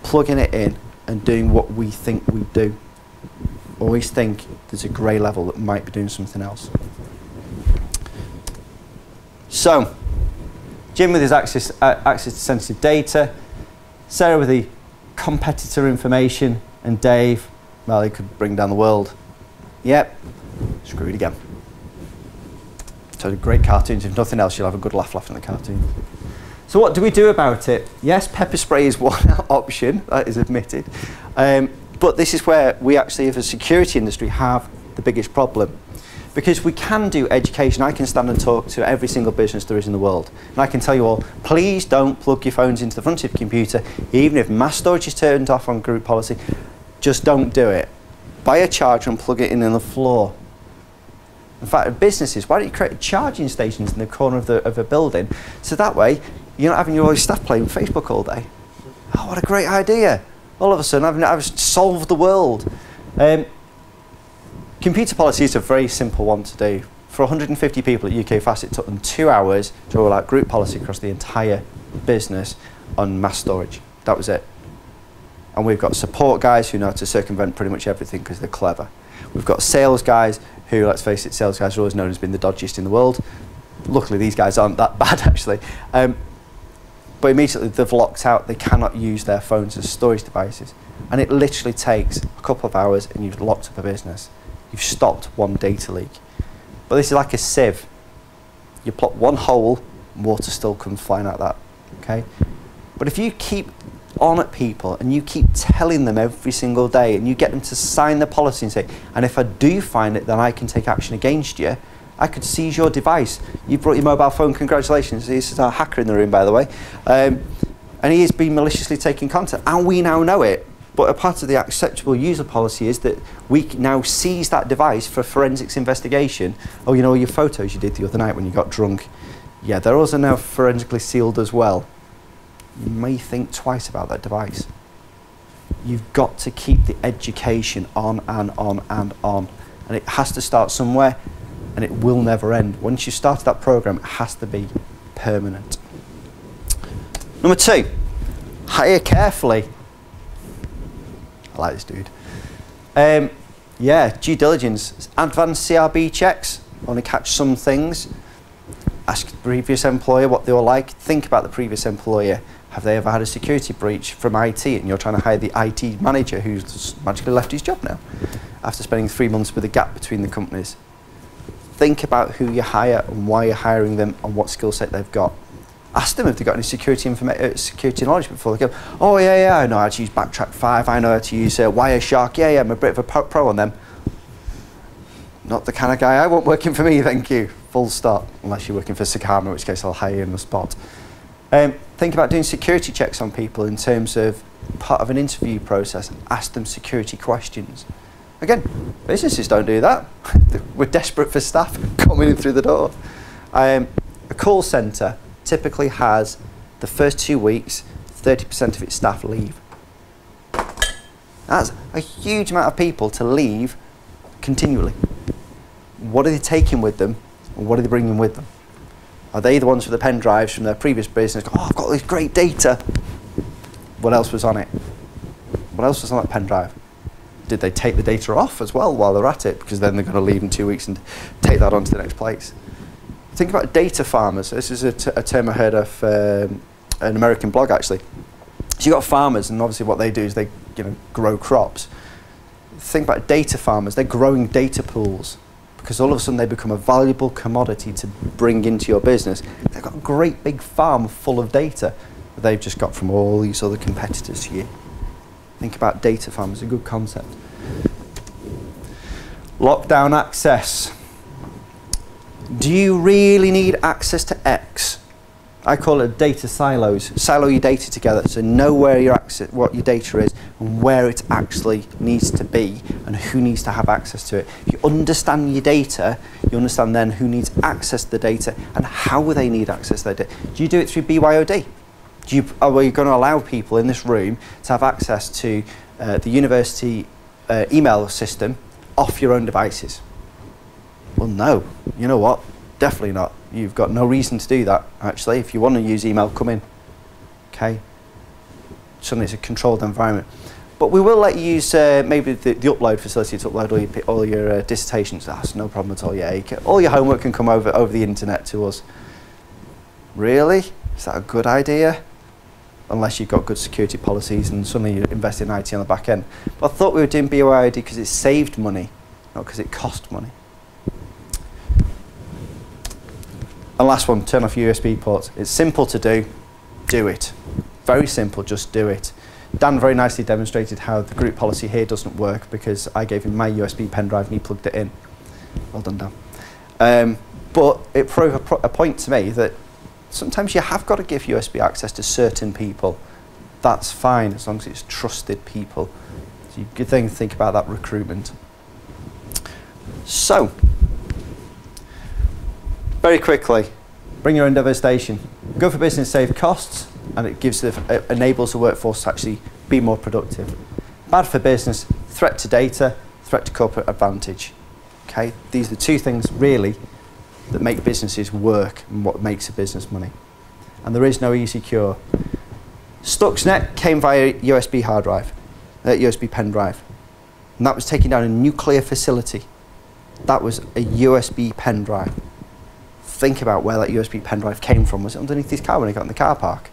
A: plugging it in, and doing what we think we do. Always think there's a grey level that might be doing something else. So, Jim with his access to sensitive data, Sarah with the competitor information, and Dave, well, he could bring down the world. Yep, screwed again. So great cartoons. If nothing else, you'll have a good laugh laughing at the cartoons. So what do we do about it? Yes, pepper spray is one option, that is admitted. But this is where we actually, as a security industry, have the biggest problem. Because we can do education. I can stand and talk to every single business there is in the world. And I can tell you all, please don't plug your phones into the front of your computer, even if mass storage is turned off on group policy. Just don't do it. Buy a charger and plug it in the floor. In fact, businesses, why don't you create charging stations in the corner of a building, so that way you're not having your staff playing Facebook all day. Oh, what a great idea. All of a sudden, I've solved the world. Computer policy is a very simple one to do. For 150 people at UK Fast, it took them 2 hours to roll out group policy across the entire business on mass storage. That was it. And we've got support guys who know how to circumvent pretty much everything because they're clever. We've got sales guys who, let's face it, sales guys are always known as being the dodgiest in the world. Luckily, these guys aren't that bad, actually. But immediately, they've locked out. They cannot use their phones as storage devices. And it literally takes a couple of hours and you've locked up a business. You've stopped one data leak. But this is like a sieve. You plop one hole, water still comes flying out that, okay? But if you keep on at people and you keep telling them every single day and you get them to sign the policy and say, and if I do find it, then I can take action against you, I could seize your device. You brought your mobile phone, congratulations. This is our hacker in the room, by the way. And he has been maliciously taking content, and we now know it. But a part of the acceptable user policy is that we can now seize that device for forensics investigation. Oh, you know, your photos you did the other night when you got drunk. Yeah, they're also now forensically sealed as well. You may think twice about that device. You've got to keep the education on and on and on. And it has to start somewhere, and it will never end. Once you start that program, it has to be permanent. Number 2, hire carefully. I like this dude. Yeah, due diligence. Advanced CRB checks. Only catch some things. Ask the previous employer what they were like. Think about the previous employer. Have they ever had a security breach from IT and you're trying to hire the IT manager who's magically left his job now after spending 3 months with a gap between the companies? Think about who you hire and why you're hiring them and what skill set they've got. Ask them if they've got any security knowledge before they go, oh yeah, I know how to use Backtrack 5, I know how to use Wireshark, yeah, I'm a bit of a pro on them. Not the kind of guy I want working for me, thank you. Full stop, unless you're working for Secarma, in which case I'll hire you in the spot. Think about doing security checks on people in terms of part of an interview process. Ask them security questions. Again, businesses don't do that. We're desperate for staff coming in through the door. A call centre typically has the first 2 weeks, 30% of its staff leave. That's a huge amount of people to leave continually. What are they taking with them, and what are they bringing with them? Are they the ones with the pen drives from their previous business? Oh, I've got this great data. What else was on it? What else was on that pen drive? Did they take the data off as well while they're at it? Because then they're going to leave in 2 weeks and take that on to the next place. Think about data farmers. This is a term I heard of an American blog, actually. So you've got farmers, and obviously what they do is they grow crops. Think about data farmers. They're growing data pools because all of a sudden they become a valuable commodity to bring into your business. They've got a great big farm full of data that they've just got from all these other competitors here. Think about data farmers, a good concept. Lockdown access. Do you really need access to X? I call it data silos. Silo your data together, so know where what your data is and where it actually needs to be and who needs to have access to it. If you understand your data, you understand then who needs access to the data and how they need access to their data. Do you do it through BYOD? Are you going to allow people in this room to have access to the university email system off your own devices? Well, no. You know what? Definitely not. You've got no reason to do that, actually. If you want to use email, come in. Okay? Suddenly it's a controlled environment. But we will let you use maybe the upload facility to upload all your dissertations. That's no problem at all. Yeah, all your homework can come over the internet to us. Really? Is that a good idea? Unless you've got good security policies and suddenly you invest in IT on the back end. But I thought we were doing BYOD because it saved money, not because it cost money. And last one, turn off USB ports. It's simple to do. Do it. Very simple, just do it. Dan very nicely demonstrated how the group policy here doesn't work because I gave him my USB pen drive and he plugged it in. Well done, Dan. But it proved a point to me that sometimes you have got to give USB access to certain people. That's fine as long as it's trusted people. So you could then think about that recruitment. So, very quickly, bring your own devastation. Good for business, save costs, and it enables the workforce to actually be more productive. Bad for business, threat to data, threat to corporate advantage. Okay, these are the two things really that make businesses work and what makes a business money. And there is no easy cure. Stuxnet came via USB hard drive, USB pen drive, and that was taking down a nuclear facility. That was a USB pen drive. Think about where that USB pen drive came from. Was it underneath his car when he got in the car park?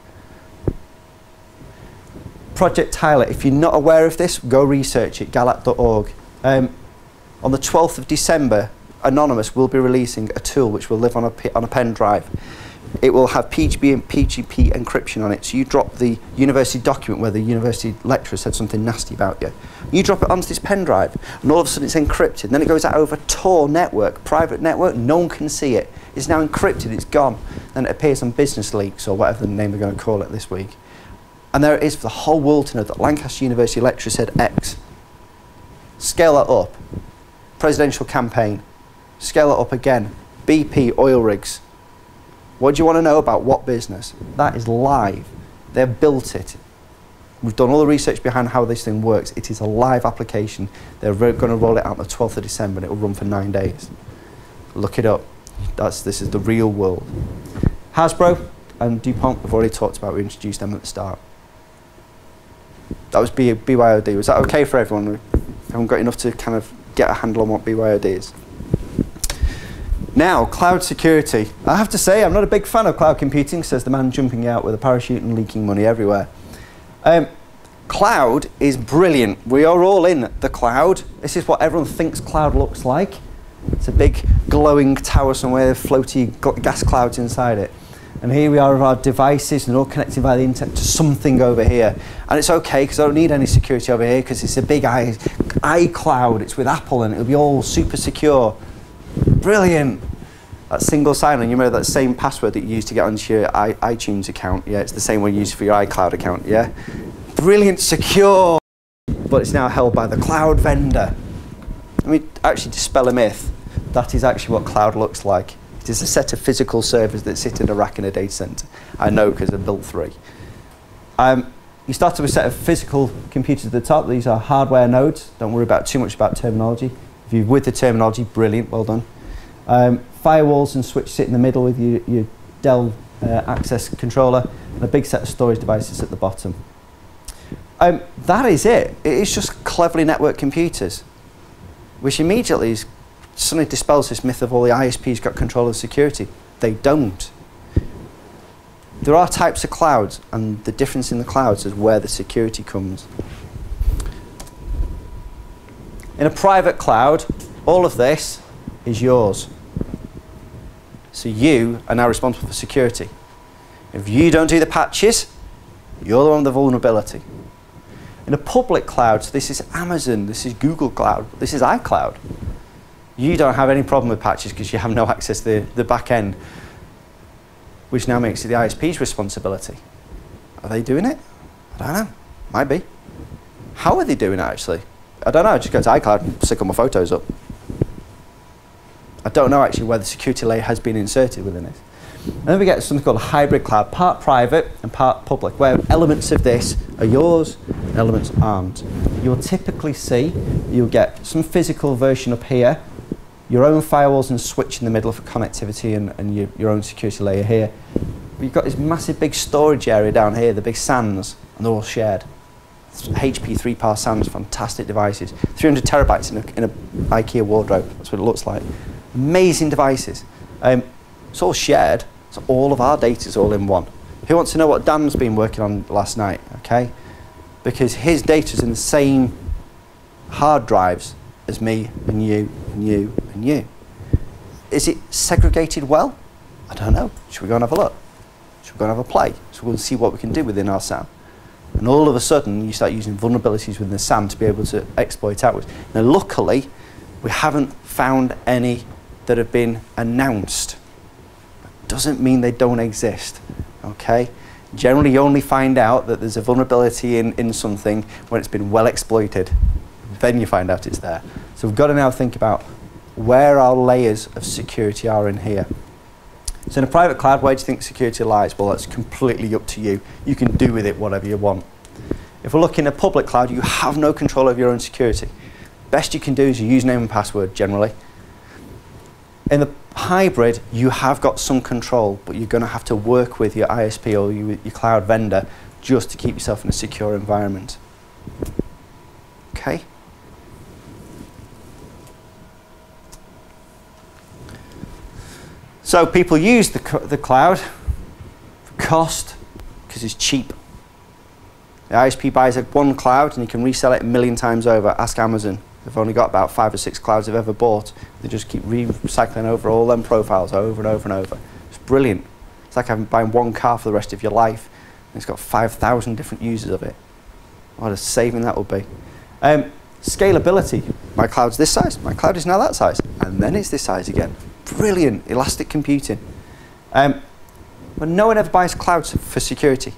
A: Project Tyler, if you're not aware of this, go research it, galat.org. On the 12th of December, Anonymous will be releasing a tool which will live on a pen drive. It will have PGP and PGP encryption on it. So you drop the university document where the university lecturer said something nasty about you. You drop it onto this pen drive, and all of a sudden it's encrypted. And then it goes out over Tor network, private network. No one can see it. It's now encrypted. It's gone. Then it appears on Business Leaks or whatever the name they're going to call it this week. And there it is for the whole world to know that Lancaster University lecturer said X. Scale that up. Presidential campaign. Scale it up again. BP oil rigs. What do you want to know about what business? That is live. They've built it. We've done all the research behind how this thing works. It is a live application. They're going to roll it out on the 12th of December and it will run for 9 days. Look it up. This is the real world. Hasbro and DuPont, we've already talked about. We introduced them at the start. That was BYOD. Was that okay for everyone? We haven't got enough to kind of get a handle on what BYOD is. Now, cloud security. I have to say, I'm not a big fan of cloud computing, says the man jumping out with a parachute and leaking money everywhere. Cloud is brilliant. We are all in the cloud. This is what everyone thinks cloud looks like. It's a big glowing tower somewhere with floaty gas clouds inside it. And here we are with our devices and all connected via the internet to something over here. And it's okay because I don't need any security over here because it's a big iCloud. It's with Apple and it'll be all super secure. Brilliant. That single sign-on, you remember that same password that you use to get onto your iTunes account? Yeah, it's the same one you use for your iCloud account, yeah? Brilliant, secure, but it's now held by the cloud vendor. Let me actually dispel a myth. That is actually what cloud looks like. It is a set of physical servers that sit in a rack in a data center. I know because I've built 3. You start with a set of physical computers at the top. These are hardware nodes. Don't worry too much about terminology. If you're with the terminology, brilliant, well done. Firewalls and switch sit in the middle with your Dell access controller and a big set of storage devices at the bottom. That is it. It is just cleverly networked computers, which immediately suddenly dispels this myth of all the ISPs got control of security. They don't. There are types of clouds, and the difference in the clouds is where the security comes. In a private cloud, all of this is yours. So you are now responsible for security. If you don't do the patches, you're the one with the vulnerability. In a public cloud, so this is Amazon, this is Google Cloud, this is iCloud. You don't have any problem with patches because you have no access to the back end, which now makes it the ISP's responsibility. Are they doing it? I don't know. Might be. How are they doing it actually? I don't know. I just go to iCloud and stick all my photos up. I don't know actually where the security layer has been inserted within it. And then we get something called a hybrid cloud, part private and part public, where elements of this are yours, elements aren't. You'll typically see, you'll get some physical version up here, your own firewalls and switch in the middle for connectivity and your own security layer here. But you've got this massive big storage area down here, the big SANs, and they're all shared. HP 3-par SANs, fantastic devices. 300 terabytes in a IKEA wardrobe, that's what it looks like. Amazing devices. It's all shared, so all of our data is all in one. Who wants to know what Dan's been working on last night? Okay, because his data is in the same hard drives as me and you and you and you. Is it segregated well? I don't know. Should we go and have a look? Should we go and have a play? So we'll see what we can do within our SAN. And all of a sudden, you start using vulnerabilities within the SAN to be able to exploit outwards. Now, luckily, we haven't found any that have been announced. Doesn't mean they don't exist, okay? Generally, you only find out that there's a vulnerability in something when it's been well exploited. Then you find out it's there. So we've got to now think about where our layers of security are in here. So in a private cloud, where do you think security lies? Well, that's completely up to you. You can do with it whatever you want. If we're looking at a public cloud, you have no control over your own security. Best you can do is your username and password, generally. In the hybrid, you have got some control, but you're going to have to work with your ISP or your cloud vendor just to keep yourself in a secure environment. Okay? So people use the cloud for cost because it's cheap. The ISP buys one cloud and you can resell it 1 million times over. Ask Amazon. They've only got about 5 or 6 clouds they've ever bought. They just keep recycling over all them profiles over and over and over. It's brilliant. It's like having buying one car for the rest of your life. And it's got 5,000 different users of it. What a saving that would be. Scalability. My cloud's this size. My cloud is now that size. And then it's this size again. Brilliant. Elastic computing. But no one ever buys clouds for security.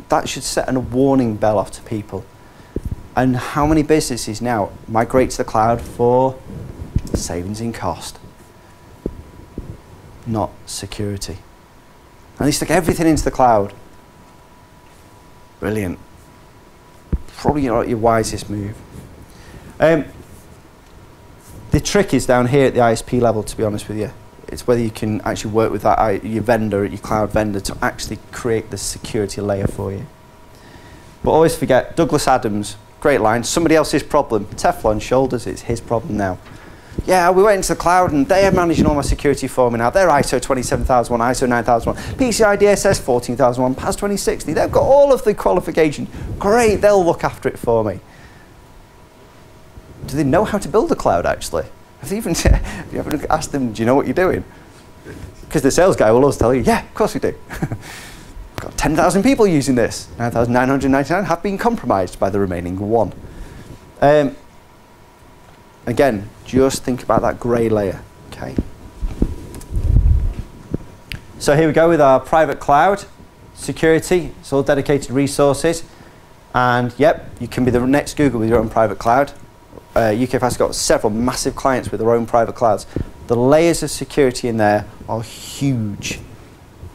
A: That should set a warning bell off to people. And how many businesses now migrate to the cloud for savings in cost, not security? And they stick everything into the cloud. Brilliant. Probably not your wisest move. The trick is down here at the ISP level, to be honest with you. It's whether you can actually work with that your vendor, your cloud vendor, to actually create the security layer for you. But always forget, Douglas Adams, great line, somebody else's problem. Teflon shoulders, it's his problem now. Yeah, we went into the cloud and they are managing all my security for me now. They're ISO 27001, ISO 9001, PCI DSS 14001, PAS 2060. They've got all of the qualification. Great, they'll look after it for me. Do they know how to build a cloud, actually? Have you ever asked them, do you know what you're doing? Because the sales guy will always tell you, yeah, of course we do. We've got 10,000 people using this. 9,999 have been compromised by the remaining 1. Again, just think about that grey layer, okay? So here we go with our private cloud. Security, it's all dedicated resources. And yep, you can be the next Google with your own private cloud. UKF has got several massive clients with their own private clouds. The layers of security in there are huge.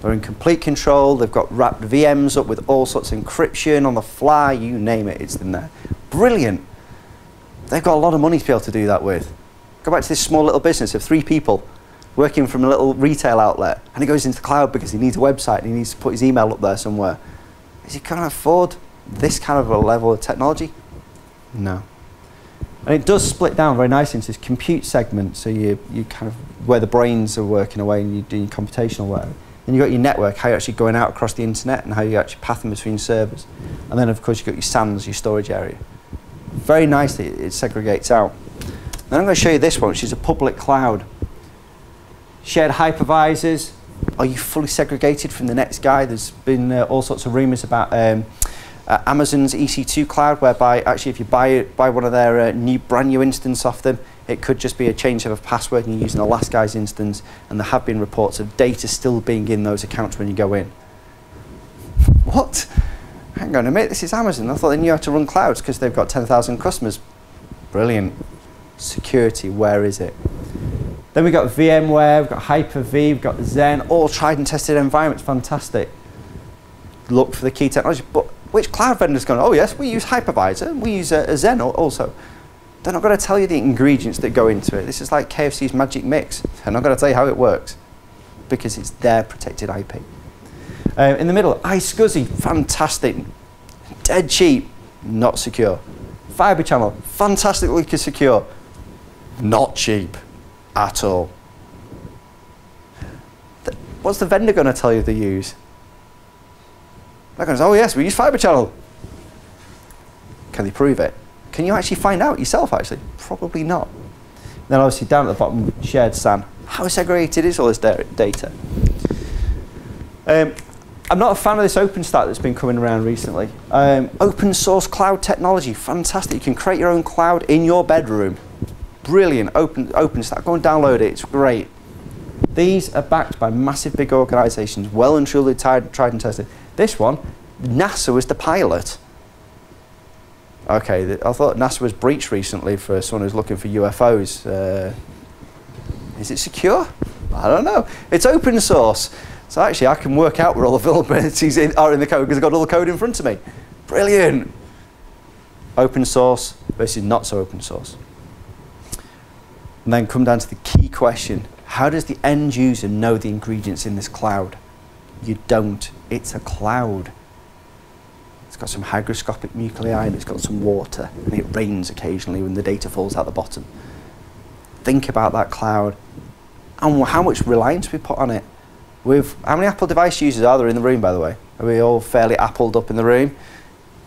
A: They're in complete control. They've got wrapped VMs up with all sorts of encryption on the fly, you name it, it's in there. Brilliant. They've got a lot of money to be able to do that with. Go back to this small little business of 3 people working from a little retail outlet, and he goes into the cloud because he needs a website and he needs to put his email up there somewhere. Is he going to afford this kind of a level of technology? No. And it does split down very nicely into this compute segment, so you kind of, where the brains are working away and you're doing computational work. Then you've got your network, how you're actually going out across the internet and how you actually pathing between servers. And then of course you've got your SANs, your storage area. Very nicely it segregates out. Then I'm going to show you this one, which is a public cloud. Shared hypervisors. Are you fully segregated from the next guy? There's been all sorts of rumours about Amazon's EC2 cloud, whereby actually if you buy one of their brand new instance off them, it could just be a change of a password and you're using the last guy's instance, and there have been reports of data still being in those accounts when you go in. What? Hang on a minute, this is Amazon. I thought they knew how to run clouds because they've got 10,000 customers. Brilliant. Security, where is it? Then we've got VMware, we've got Hyper-V, we've got Zen, all tried and tested environments, fantastic. Look for the key technology, but which cloud vendor's going, oh yes, we use hypervisor, we use a Zen also. They're not going to tell you the ingredients that go into it. This is like KFC's magic mix. They're not going to tell you how it works because it's their protected IP. In the middle, iSCSI, fantastic. Dead cheap, not secure. Fibre channel, fantastically secure, not cheap at all. What's the vendor going to tell you they use? They're going to say, oh yes, we use fibre channel. Can they prove it? Can you actually find out yourself, actually? Probably not. Then obviously down at the bottom, shared SAN. How segregated is all this data? I'm not a fan of this OpenStack that's been coming around recently. Open source cloud technology, fantastic. You can create your own cloud in your bedroom. brilliant, open stack, go and download it, it's great. These are backed by massive big organisations, well and truly tried and tested. This one, NASA was the pilot. Okay, I thought NASA was breached recently for someone who's looking for UFOs. Is it secure? I don't know. It's open source. So actually I can work out where all the vulnerabilities are in the code because I've got all the code in front of me. Brilliant. Open source versus not so open source. And then come down to the key question. How does the end user know the ingredients in this cloud? You don't. It's a cloud. It's got some hygroscopic nuclei and it's got some water and it rains occasionally when the data falls out the bottom. Think about that cloud and how much reliance we put on it. How many Apple device users are there in the room, by the way? Are we all fairly Appled up in the room?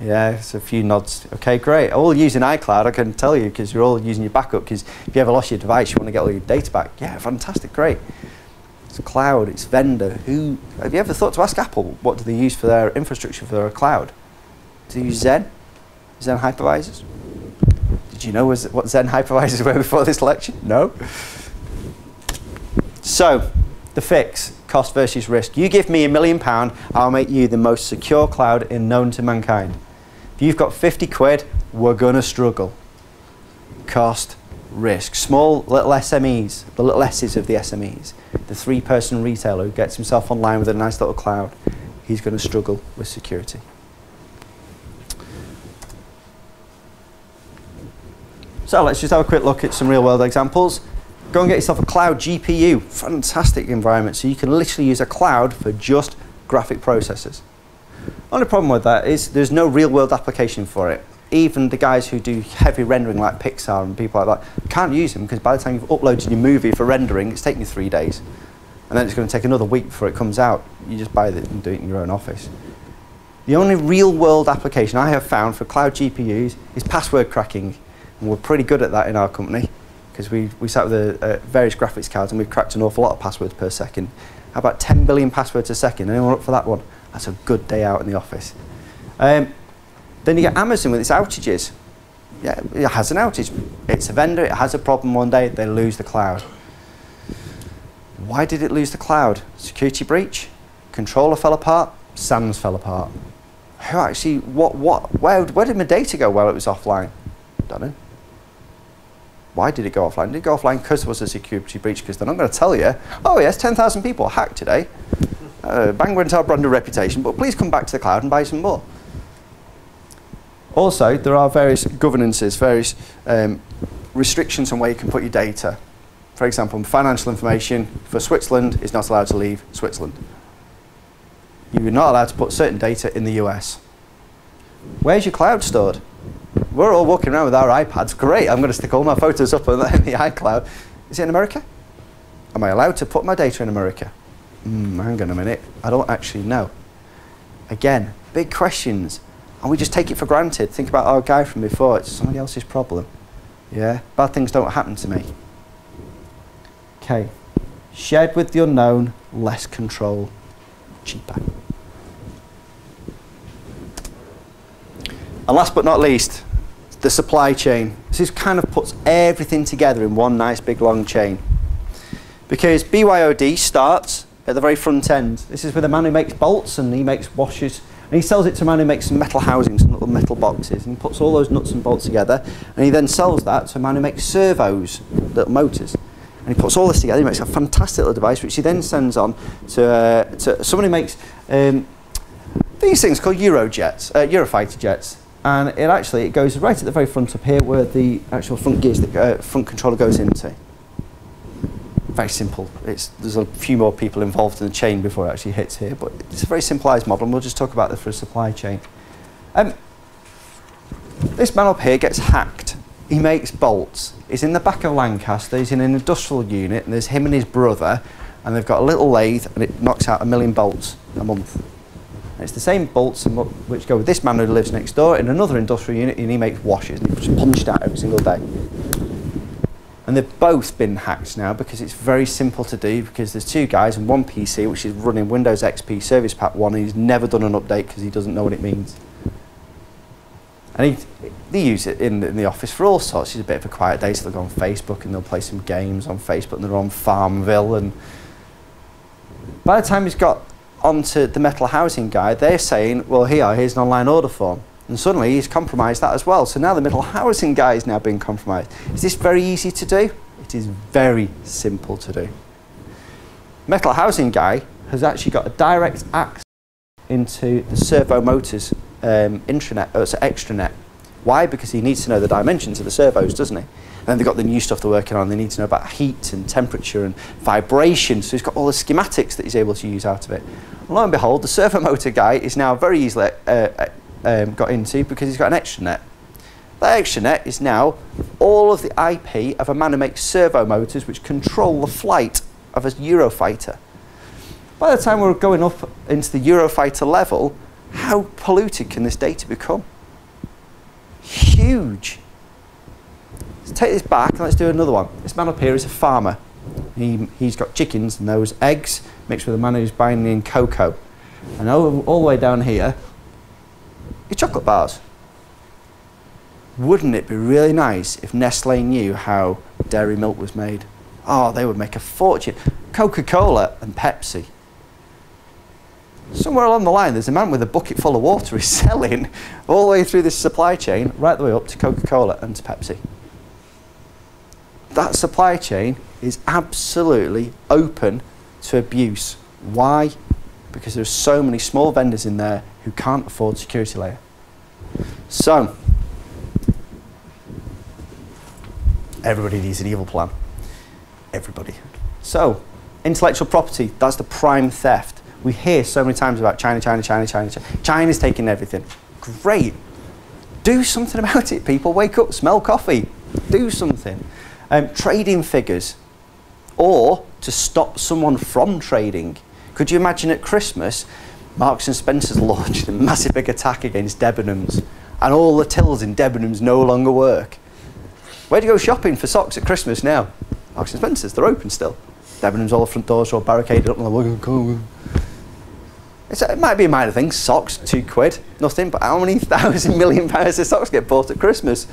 A: Yeah, it's a few nods. Okay, great. All using iCloud, I can tell you, because you're all using your backup, because if you ever lost your device, you want to get all your data back. Yeah, fantastic, great. It's cloud, it's vendor. Have you ever thought to ask Apple, what do they use for their infrastructure for their cloud? Do they use Zen hypervisors? Did you know what Zen hypervisors were before this lecture? No? So, the fix, cost versus risk. You give me £1 million, I'll make you the most secure cloud known to mankind. If you've got 50 quid, we're gonna struggle. Cost, risk. Small little SMEs, the little S's of the SMEs, the 3-person retailer who gets himself online with a nice little cloud, he's gonna struggle with security. So let's just have a quick look at some real world examples. Go and get yourself a cloud GPU, fantastic environment, so you can literally use a cloud for just graphic processors. Only problem with that is there's no real world application for it. Even the guys who do heavy rendering like Pixar and people like that can't use them because by the time you've uploaded your movie for rendering, it's taking you 3 days. And then it's going to take another week before it comes out. You just buy it and do it in your own office. The only real world application I have found for cloud GPUs is password cracking. And we're pretty good at that in our company because we sat with various graphics cards and we've cracked an awful lot of passwords per second. How about 10 billion passwords a second? Anyone up for that one? That's a good day out in the office. Then you get Amazon with its outages. Yeah, it has an outage. It's a vendor, it has a problem one day, they lose the cloud. Why did it lose the cloud? Security breach? Controller fell apart? SANs fell apart. Who actually, where did my data go while it was offline? Don't know. Why did it go offline? Did it go offline because there was a security breach? Because they're not going to tell you, oh yes, 10,000 people hacked today. Bang went our brand new reputation, but please come back to the cloud and buy some more. Also, there are various governances, various restrictions on where you can put your data. For example, financial information for Switzerland is not allowed to leave Switzerland. You're not allowed to put certain data in the US. Where's your cloud stored? We're all walking around with our iPads. Great, I'm going to stick all my photos up in the iCloud. Is it in America? Am I allowed to put my data in America? Hang on a minute, I don't actually know. Again, big questions. And we just take it for granted. Think about our guy from before, it's somebody else's problem. Yeah, bad things don't happen to me. Okay, shared with the unknown, less control, cheaper. And last but not least, the supply chain. This kind of puts everything together in one nice big long chain. Because BYOD starts at the very front end. This is with a man who makes bolts and he makes washers. And he sells it to a man who makes some metal housings and little metal boxes. And he puts all those nuts and bolts together. And he then sells that to a man who makes servos, little motors. And he puts all this together. He makes a fantastic little device, which he then sends on to someone who makes these things called Eurofighter jets. And it goes right at the very front up here where the actual front gears, the front controller goes into. Very simple. There's a few more people involved in the chain before it actually hits here, but it's a very simplified model, and we'll just talk about this for a supply chain. This man up here gets hacked. He makes bolts. He's in the back of Lancaster, he's in an industrial unit, and there's him and his brother, and they've got a little lathe, and it knocks out 1 million bolts a month. And it's the same bolts which go with this man who lives next door in another industrial unit, and he makes washers, and he's punched out every single day. And they've both been hacked now because it's very simple to do, because there's 2 guys and 1 PC which is running Windows XP Service Pack 1, and he's never done an update because he doesn't know what it means. And they use it in the office for all sorts. It's a bit of a quiet day, so they'll go on Facebook and they'll play some games on Facebook, and they're on Farmville. And by the time he's got onto the metal housing guy, they're saying, well, here's an online order form. And suddenly he's compromised that as well. So now the metal housing guy is now being compromised. Is this very easy to do? It is very simple to do. Metal housing guy has actually got a direct access into the servo motors intranet, so extranet. Why? Because he needs to know the dimensions of the servos, doesn't he? And then they've got the new stuff they're working on. They need to know about heat and temperature and vibration. So he's got all the schematics that he's able to use out of it. And lo and behold, the servo motor guy is now very easily got into because he's got an extranet. That extranet is now all of the IP of a man who makes servo motors which control the flight of a Eurofighter. By the time we're going up into the Eurofighter level, how polluted can this data become? Huge. Let's take this back and let's do another one. This man up here is a farmer. He's got chickens and those eggs mixed with a man who's buying in cocoa. And all the way down here, your chocolate bars. Wouldn't it be really nice if Nestle knew how dairy milk was made? Oh, they would make a fortune. Coca-Cola and Pepsi. Somewhere along the line, there's a man with a bucket full of water he's selling all the way through this supply chain, right the way up to Coca-Cola and to Pepsi. That supply chain is absolutely open to abuse. Why? Because there's so many small vendors in there who can't afford security layer. So, everybody needs an evil plan. Everybody. So, intellectual property, that's the prime theft. We hear so many times about China. China's taking everything. Great. Do something about it, people. Wake up, smell coffee. Do something. Trading figures. Or to stop someone from trading. Could you imagine at Christmas, Marks and Spencer's launched a massive big attack against Debenhams, and all the tills in Debenhams no longer work? Where do you go shopping for socks at Christmas now? Marks and Spencer's, they're open still. Debenhams, all the front doors are all barricaded up, and they're it might be a minor thing, socks, £2, nothing, but how many thousand million pounds of socks get bought at Christmas?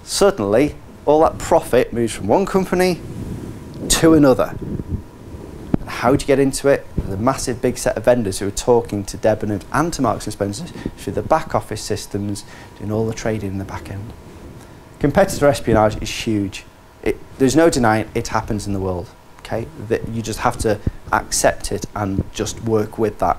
A: Suddenly, all that profit moves from one company to another. And how do you get into it? There's a massive big set of vendors who are talking to Debenhams and to Marks and Spencer's through the back office systems, doing all the trading in the back end. Competitor espionage is huge. There's no denying it happens in the world. Okay? That you just have to accept it and just work with that.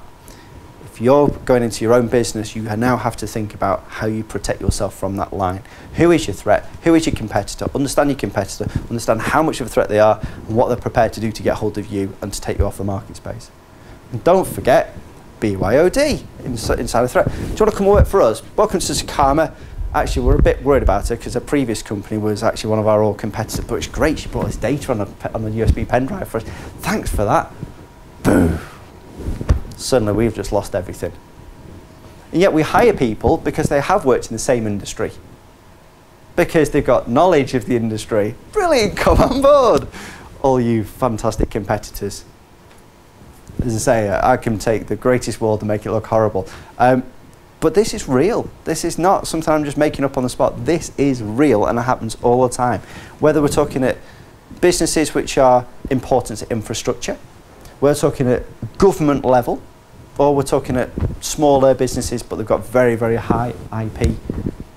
A: If you're going into your own business, you now have to think about how you protect yourself from that line. Who is your threat? Who is your competitor? Understand your competitor, understand how much of a threat they are and what they're prepared to do to get hold of you and to take you off the market space. And don't forget BYOD inside a threat. Do you want to come and work for us? Welcome to Secarma. Actually, we're a bit worried about her because her previous company was actually one of our old competitors, but it's great. She brought this data on a USB pen drive for us. Thanks for that. Boom. Suddenly, we've just lost everything. And yet we hire people because they have worked in the same industry, because they've got knowledge of the industry. Brilliant, come on board, all you fantastic competitors. As I say, I can take the greatest world and make it look horrible. But this is real. This is not something I'm just making up on the spot. This is real and it happens all the time. Whether we're talking at businesses which are important to infrastructure, we're talking at government level, or we're talking at smaller businesses but they've got very, very high IP.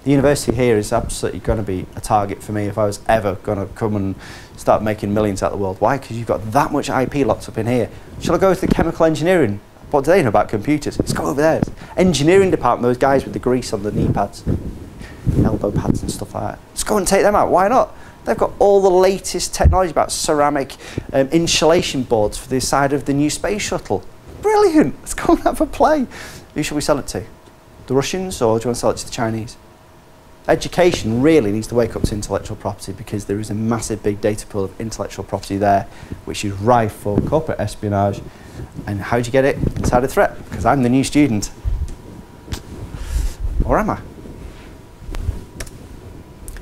A: The university here is absolutely going to be a target for me if I was ever going to come and start making millions out of the world. Why? Because you've got that much IP locked up in here. Shall I go to the chemical engineering? What do they know about computers? Let's go over there. Engineering department, those guys with the grease on the knee pads, elbow pads and stuff like that. Let's go and take them out. Why not? They've got all the latest technology about ceramic insulation boards for the side of the new space shuttle. Brilliant. Let's go and have a play. Who should we sell it to? The Russians, or do you want to sell it to the Chinese? Education really needs to wake up to intellectual property, because there is a massive big data pool of intellectual property there which is rife for corporate espionage. And how do you get it inside a threat? Because I'm the new student. Or am I?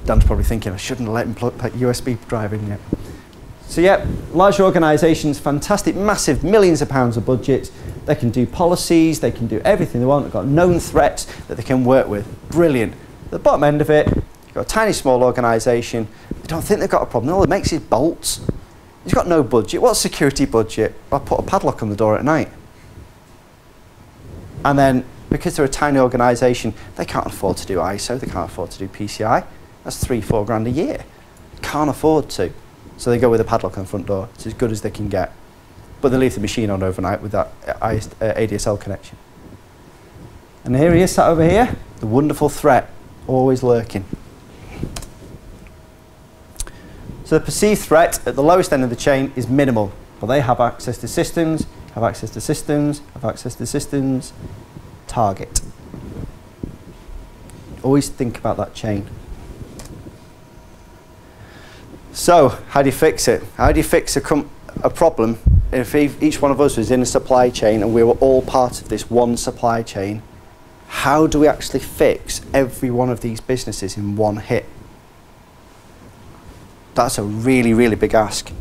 A: Dan's probably thinking I shouldn't have let him put USB drive in yet. So yeah, large organisations, fantastic, massive, millions of pounds of budgets, They can do policies, they can do everything they want. They've got known threats that they can work with. Brilliant. At the bottom end of it, you've got a tiny, small organisation. They don't think they've got a problem. All it makes is bolts. He's got no budget. What's security budget? I'll put a padlock on the door at night. And then, because they're a tiny organisation, they can't afford to do ISO, they can't afford to do PCI. That's $3-4 grand a year. Can't afford to. So they go with a padlock on the front door. It's as good as they can get. But they leave the machine on overnight with that ADSL connection. And here he is sat over here, the wonderful threat, always lurking. So the perceived threat at the lowest end of the chain is minimal. But they have access to systems, have access to systems, have access to systems. Target. Always think about that chain. So, how do you fix it? How do you fix a problem if each one of us was in a supply chain and we were all part of this one supply chain? How do we actually fix every one of these businesses in one hit? That's a really, really big ask.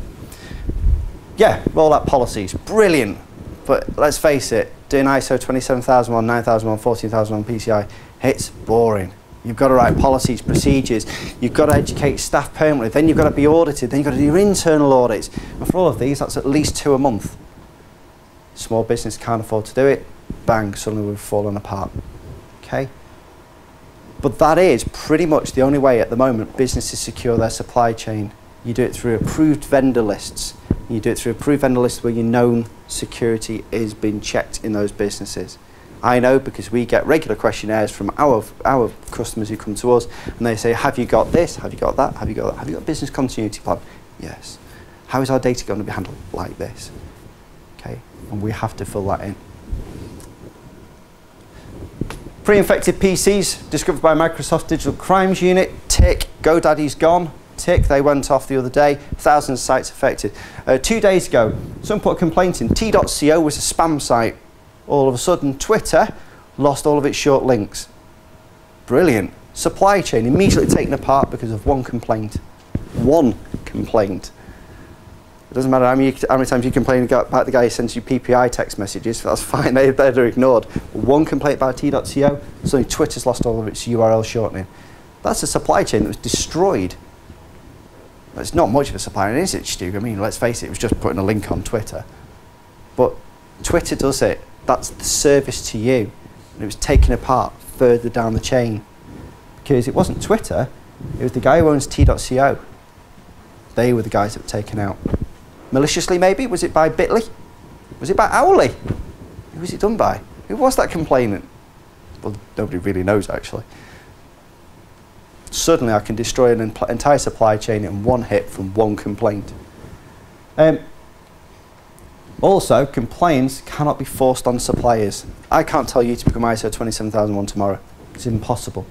A: Yeah, roll out policies. Brilliant. But let's face it, doing ISO 27001, 9001, 14001 PCI, it's boring. You've got to write policies, procedures, you've got to educate staff permanently, then you've got to be audited, then you've got to do your internal audits. And for all of these, that's at least 2 a month. Small business can't afford to do it, bang, suddenly we've fallen apart. Okay? But that is pretty much the only way at the moment businesses secure their supply chain. You do it through approved vendor lists. You do it through approved vendor lists where you know security is being checked in those businesses. I know because we get regular questionnaires from our customers who come to us and they say, have you got this? Have you got that? Have you got that? Have you got a business continuity plan? Yes. How is our data going to be handled? Like this. Okay, and we have to fill that in. Pre-infected PCs discovered by Microsoft Digital Crimes Unit. Tick. GoDaddy's gone. Tick. They went off the other day. Thousands of sites affected. 2 days ago, someone put a complaint in. T.co was a spam site. All of a sudden, Twitter lost all of its short links. Brilliant. Supply chain immediately taken apart because of one complaint. One complaint. It doesn't matter how many times you complain about the guy who sends you PPI text messages, that's fine, they're ignored. One complaint about T.co, suddenly Twitter's lost all of its URL shortening. That's a supply chain that was destroyed. It's not much of a supply chain, is it, Stu? I mean, let's face it, it was just putting a link on Twitter. But Twitter does it. That's the service to you. And it was taken apart further down the chain. Because it wasn't Twitter, it was the guy who owns T.co. They were the guys that were taken out. Maliciously, maybe? Was it by Bitly? Was it by Owly? Who was it done by? Who was that complainant? Well, nobody really knows, actually. Suddenly, I can destroy an entire supply chain in one hit from one complaint. Also, compliance cannot be forced on suppliers. I can't tell you to become ISO 27001 tomorrow. It's impossible.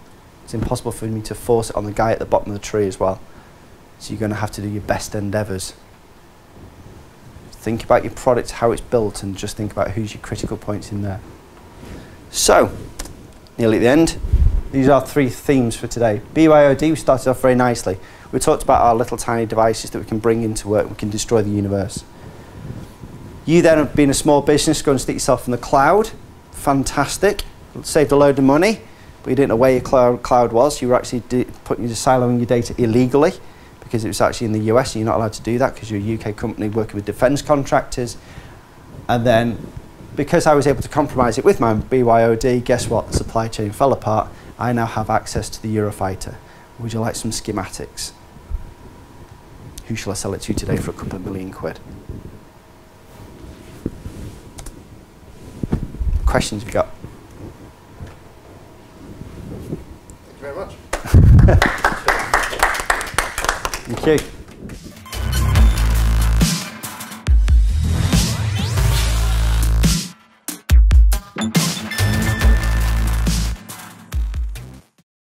A: It's impossible for me to force it on the guy at the bottom of the tree as well. So you're going to have to do your best endeavours. Think about your product, how it's built, and just think about who's your critical points in there. So, nearly at the end, these are 3 themes for today. BYOD, we started off very nicely. We talked about our little tiny devices that we can bring into work, we can destroy the universe. You then, have been a small business, go and stick yourself in the cloud. Fantastic. Saved a load of money, but you didn't know where your cloud was. You were actually siloing your data illegally because it was actually in the US and you're not allowed to do that because you're a UK company working with defence contractors. And then, because I was able to compromise it with my BYOD, guess what? The supply chain fell apart. I now have access to the Eurofighter. Would you like some schematics? Who shall I sell it to today for a couple of £1 million? Questions we got?
B: Thank you very much.
A: Thank you.